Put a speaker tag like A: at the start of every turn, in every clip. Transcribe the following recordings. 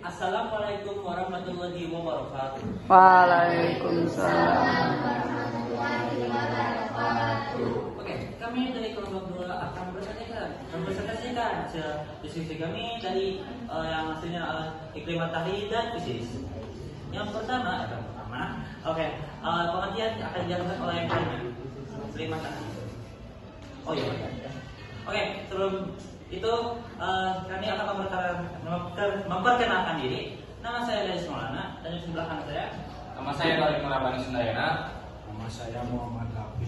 A: Assalamualaikum warahmatullahi wabarakatuh.
B: Waalaikumsalam.
A: Oke, kami dari kelompok 2 akan mempresentasikan diskusi kami dari yang hasilnya iklim matahari dan fisik. Yang pertama, pengertian akan dijelaskan oleh yang lainnya. Iklim matahari. Oh iya. Oke, sebelum itu kami akan memperkenalkan diri. Nama saya Dennis Maulana dan di sebelah kanan saya.
C: Nama saya Tarik Marabani Sundayana.
D: Nama saya Muhammad Lafi.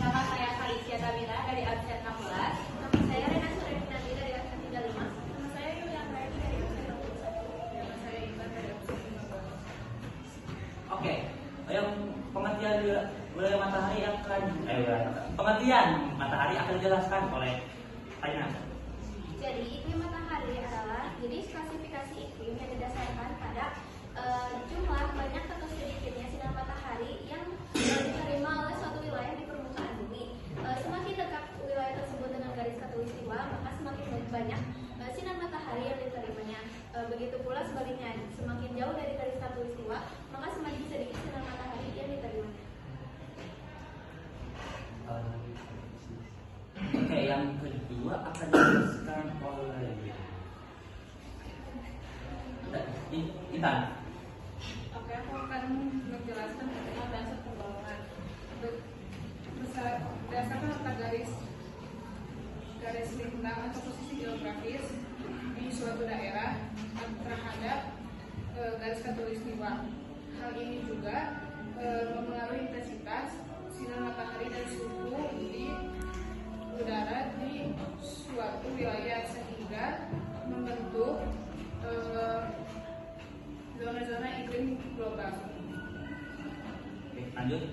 E: Nama saya Felicia Tabira dari absen 16. Nama saya Rena Surevinati dari absen 35. Nama saya Yulian Rani dari absen 21. Nama saya Iban dari absen 15.
A: Oke, yang pengertian wilayah matahari akan dijelaskan oleh Aina.
E: Jadi iklim matahari adalah jenis klasifikasi iklim yang didasarkan pada jumlah banyak atau sedikitnya sinar matahari yang diterima oleh suatu wilayah di permukaan bumi. Semakin dekat wilayah tersebut dengan garis khatulistiwa, maka semakin banyak sinar matahari yang diterimanya. Begitu pula sebaliknya, semakin jauh dari garis khatulistiwa, maka semakin sedikit sinar matahari yang diterimanya.
A: Oke, yang kedua akan dijelaskan oleh Intan.
F: Oke, aku akan menjelaskan tentang dasar penggolongan. Berdasarkan letak garis lintang atau posisi geografis di suatu daerah terhadap garis khatulistiwa. Hal ini juga mempengaruhi intensitas sinar matahari dan suhu di udara di suatu wilayah sehingga membentuk zona-zona iklim global.
A: Oke, lanjut.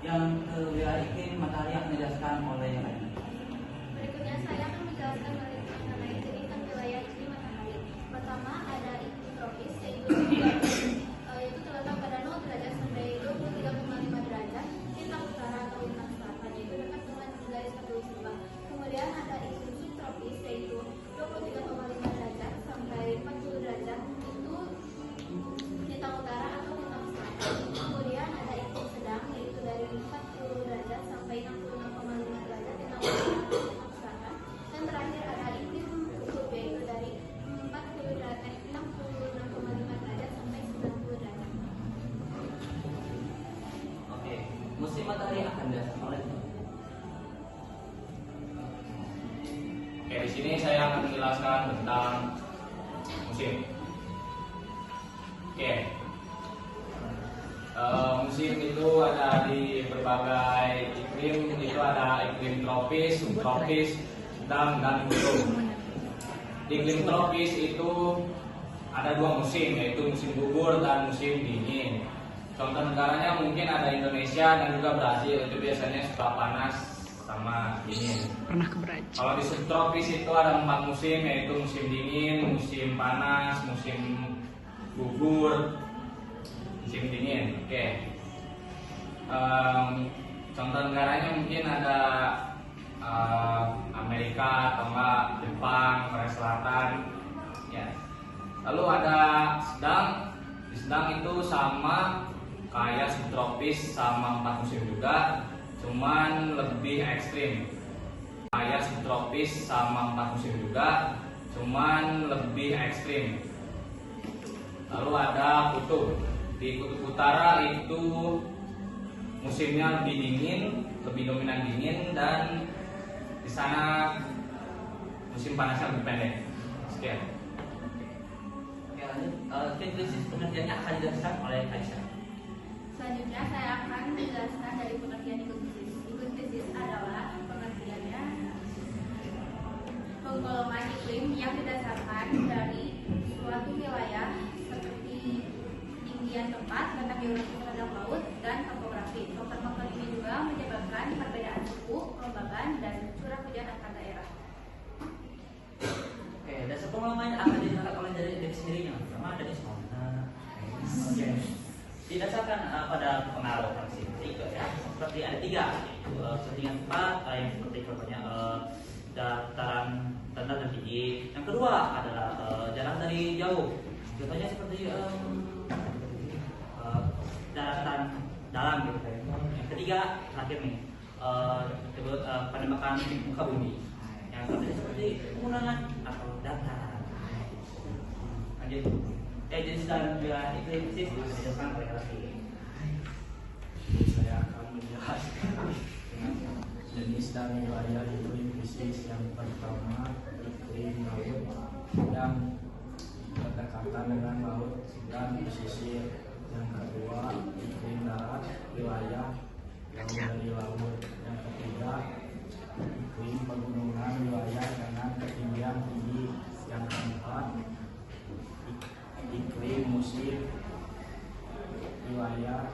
A: Yang ke wilayah iklim matahari akan dijelaskan oleh yang lain.
E: Berikutnya saya akan menjelaskan mengenai jenis wilayah iklim matahari. Pertama ada iklim tropis yaitu terletak pada 0 derajat sampai 23,5 derajat lintang utara atau lintang selatan, yaitu dekat dengan garis khatulistiwa. Kemudian ada iklim subtropis yaitu 23,5 derajat sampai 40 derajat itu lintang utara atau lintang selatan. Kemudian ada iklim sedang yaitu dari 40 derajat sampai 66,5 derajat lintang utara atau lintang selatan. Dan terakhir ada iklim kutub yaitu dari 66,5 derajat sampai 90 derajat.
A: Oke, musim matahari akan dijelaskan oleh
C: Oke, di sini saya akan menjelaskan tentang musim. Oke, musim itu ada di berbagai iklim. Itu ada iklim tropis, subtropis, sedang, dan kutub. Di iklim tropis itu ada 2 musim, yaitu musim gugur dan musim dingin. Contoh negaranya mungkin ada Indonesia dan juga Brasil. Itu biasanya suka panas sama dingin.
B: Pernah ke Brazil.
C: Kalau di subtropis itu ada 4 musim, yaitu musim dingin, musim panas, musim gugur, musim dingin. Oke. Contoh negaranya mungkin ada Amerika atau enggak Jepang, Korea Selatan. Ya. Lalu ada sedang. Di sedang itu sama kayak subtropis, sama 4 musim juga, cuman lebih ekstrim. Kayak subtropis sama 4 musim juga, cuman lebih ekstrim. Lalu ada kutub. Di kutub utara itu musimnya lebih dingin, lebih dominan dingin, dan di sana musim panasnya lebih pendek. Sekian.
A: Oke, lanjut. Sintesis pengertiannya akan dijelaskan oleh Aisyah.
E: Selanjutnya saya akan menjelaskan dari pengertian hipotesis. Hipotesis adalah pengertiannya penggolongan iklim yang didasarkan dari suatu wilayah seperti tinggian tempat, letak geografis terhadap laut, dan topografi. Faktor-faktor ini juga menyebabkan perbedaan suhu, kelembaban, dan curah hujan antar daerah.
A: Oke, dasar pengalaman akan dijelaskan oleh dari sendirinya. Pertama dari Maulana. Oke. Didasarkan pada pengaruh fisik ya, seperti ada 3, yaitu settingan tempat, yang seperti contohnya dataran kedua adalah jarak dari jauh. Contohnya seperti daratan dalam gitu kan. Yang ketiga terakhir nih penembakan muka bumi. Yang keempat seperti penggunaan atau datar. Lanjut. Jadi sedang juga itu sih dijelaskan oleh lagi.
D: Saya akan menjelaskan jenis dan wilayah iklim krisis. Yang pertama, iklim laut yang berdekatan dengan laut dan pesisir. Yang kedua, iklim darat, wilayah yang dari laut. Yang ketiga, iklim pegunungan, wilayah dengan ketinggian tinggi. Yang keempat, iklim musim, wilayah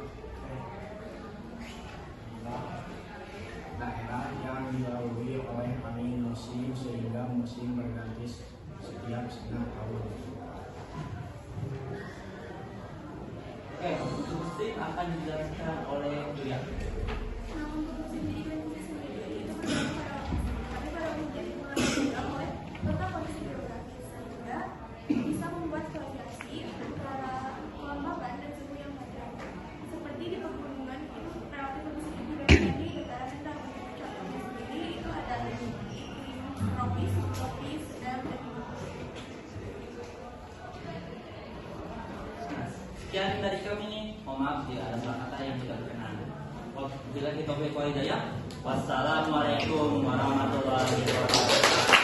D: daerah yang dilalui oleh angin musim sehingga musim berganti setiap setengah tahun.
A: Oke, untuk musim akan dijelaskan oleh Julia.
E: Nah, untuk musim iklim sendiri itu pada umumnya dipengaruhi oleh kota kondisi geografis sehingga bisa membuat variasi antara kelembaban dan suhu yang wajar. Seperti di pegunungan itu relatif lebih sedikit dibanding di dataran rendah. Contohnya sendiri itu ada iklim tropis, subtropis, sedang dan
A: Sekian dari kami nih. Mohon maaf jika ada salah kata yang tidak berkenan. Bila kita boleh Wassalamualaikum warahmatullahi wabarakatuh.